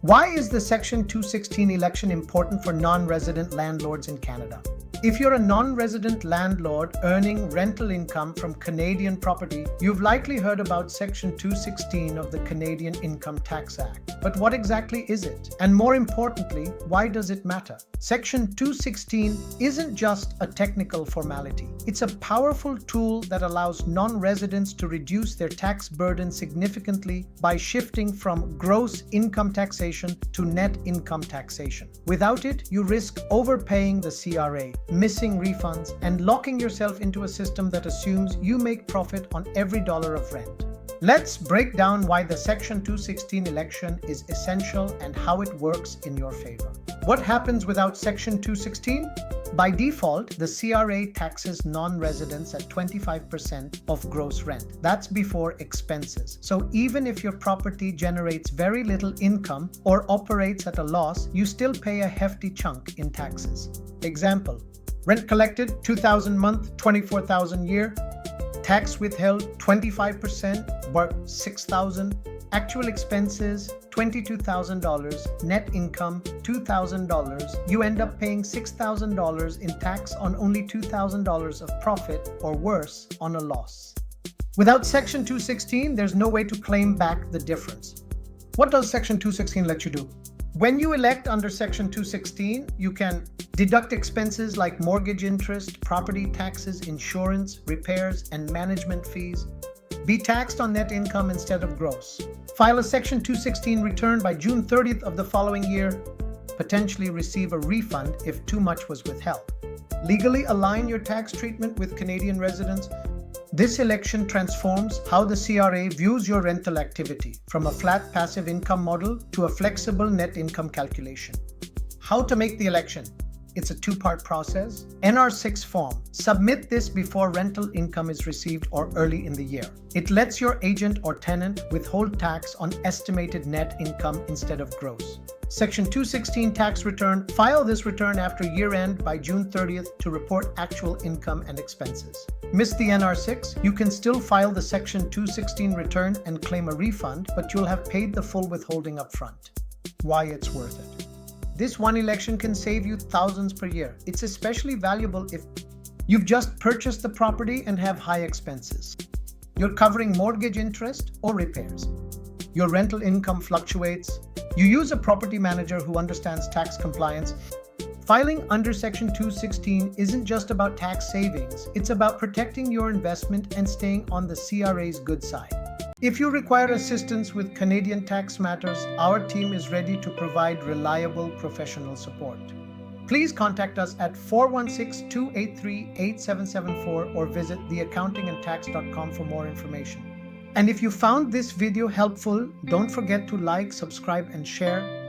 Why is the Section 216 election important for non-resident landlords in Canada? If you're a non-resident landlord earning rental income from Canadian property, you've likely heard about Section 216 of the Canadian Income Tax Act. But what exactly is it? And more importantly, why does it matter? Section 216 isn't just a technical formality. It's a powerful tool that allows non-residents to reduce their tax burden significantly by shifting from gross income taxation to net income taxation. Without it, you risk overpaying the CRA, missing refunds, and locking yourself into a system that assumes you make profit on every dollar of rent. Let's break down why the Section 216 election is essential and how it works in your favor. What happens without Section 216? By default, the CRA taxes non-residents at 25% of gross rent. That's before expenses. So even if your property generates very little income or operates at a loss, you still pay a hefty chunk in taxes. Example: rent collected $2,000 month, $24,000 year. Tax withheld 25%, worth $6,000. Actual expenses $22,000. Net income $2,000. You end up paying $6,000 in tax on only $2,000 of profit, or worse, on a loss. Without Section 216, there's no way to claim back the difference. What does Section 216 let you do? When you elect under Section 216, you can deduct expenses like mortgage interest, property taxes, insurance, repairs, and management fees. Be taxed on net income instead of gross. File a Section 216 return by June 30th of the following year. Potentially receive a refund if too much was withheld. Legally align your tax treatment with Canadian residents. This election transforms how the CRA views your rental activity, from a flat passive income model to a flexible net income calculation. How to make the election? It's a two-part process. NR6 form. Submit this before rental income is received or early in the year. It lets your agent or tenant withhold tax on estimated net income instead of gross. Section 216 tax return. File this return after year-end by June 30th to report actual income and expenses. Miss the NR6? You can still file the Section 216 return and claim a refund, but you'll have paid the full withholding upfront. Why it's worth it? This one election can save you thousands per year. It's especially valuable if you've just purchased the property and have high expenses. You're covering mortgage interest or repairs. Your rental income fluctuates. You use a property manager who understands tax compliance. Filing under Section 216 isn't just about tax savings. It's about protecting your investment and staying on the CRA's good side. If you require assistance with Canadian tax matters, our team is ready to provide reliable professional support. Please contact us at 416-283-8774 or visit theaccountingandtax.com for more information. And if you found this video helpful, don't forget to like, subscribe, and share.